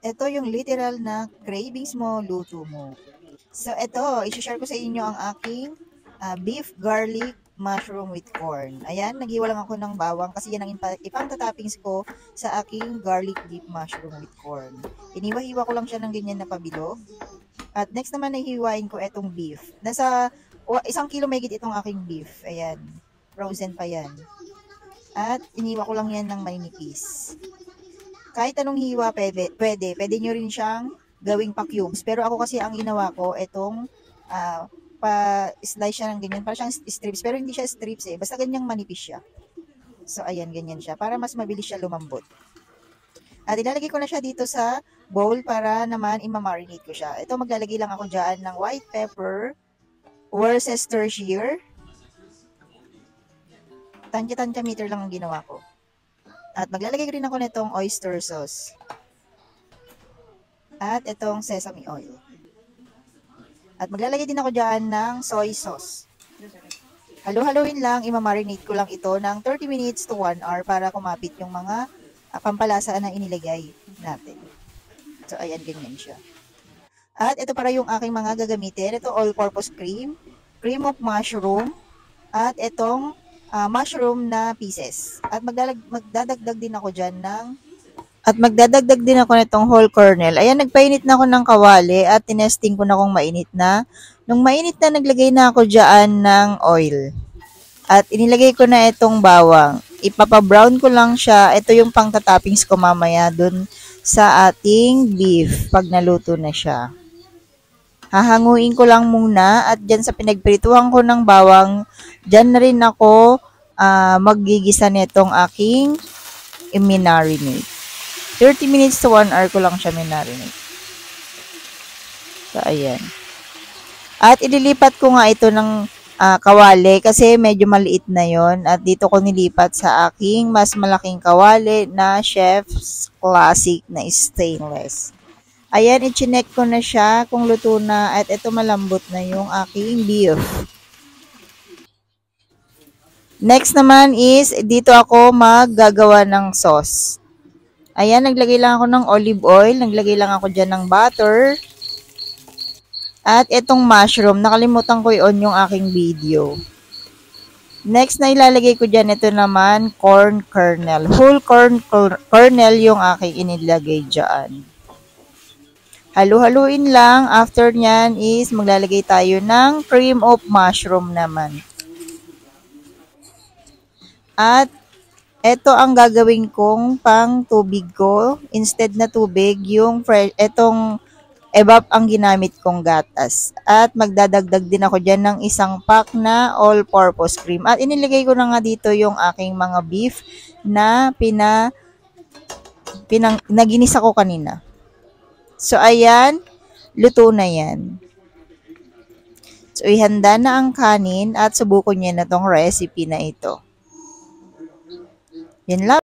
Ito yung literal na cravings mo, luto mo. So, ito, i-share ko sa inyo ang aking beef garlic mushroom with corn. Ayan, naghiwa lang ako ng bawang kasi yan ang ipang-toppings ko sa aking garlic beef mushroom with corn. Iniwa-hiwa ko lang siya ng ganyan na pabilog. At next naman, nahihiwain ko itong beef. Nasa 1 kilo mahigit itong aking beef. Ayan, frozen pa yan. At iniwa ko lang yan ng maninipis. Kahit anong hiwa pwede nyo rin siyang gawing pa-cubes. Pero ako kasi ang ginawa ko, itong pa-slice siya ng ganyan. Para siyang strips. Pero hindi siya strips eh. Basta ganyang manipis siya. So, ayan, ganyan siya. Para mas mabilis siya lumambot. At ilalagay ko na siya dito sa bowl para naman i-marinate ko siya. Ito, maglalagay lang ako dyan ng white pepper, Worcestershire. Tansya-tansya meter lang ang ginawa ko. At maglalagay rin ako nitong oyster sauce. At itong sesame oil. At maglalagay din ako dyan ng soy sauce. Halo-haloin lang, i-marinate ko lang ito ng 30 minutes to 1 hour para kumapit yung mga pampalasa na inilagay natin. So, ayan, ganyan siya. At ito para yung aking mga gagamitin. Ito all-purpose cream, cream of mushroom, at itong mushroom na pieces. At magdadagdag din ako dyan nitong whole kernel. Ayan, nagpainit na ako ng kawali at tinesting ko na kung mainit na. Nung mainit na, naglagay na ako dyan ng oil. At inilagay ko na itong bawang. Ipapa-brown ko lang siya. Ito yung pang-toppings ko mamaya dun sa ating beef pag naluto na siya. Hahanguin ko lang muna at dyan sa pinagprituhan ko ng bawang, dyan na rin ako maggigisa nitong aking i-marinate. 30 minutes to 1 hour ko lang siya marinate. So, ayan. At ililipat ko nga ito ng kawali kasi medyo maliit na yon. At dito ko nilipat sa aking mas malaking kawali na Chef's Classic na stainless. Ayan, i-chinek ko na siya kung luto na at ito malambot na yung aking beef. Next naman is, dito ako maggagawa ng sauce. Ayan, naglagay lang ako ng olive oil, naglagay lang ako dyan ng butter. At itong mushroom, nakalimutan ko i-on yung aking video. Next na ilalagay ko dyan, ito naman, corn kernel. Whole corn kernel yung aking inilagay dyan. Halu-haluin lang. After nyan is maglalagay tayo ng cream of mushroom naman. At ito ang gagawin kong pang tubig ko. Instead na tubig, yung itong evap ang ginamit kong gatas. At magdadagdag din ako dyan ng isang pack na all-purpose cream. At inilagay ko na nga dito yung aking mga beef na naginisa ko kanina. So, ayan, luto na yan. So, ihanda na ang kanin at subukan niyo na tong recipe na ito. Yan lang.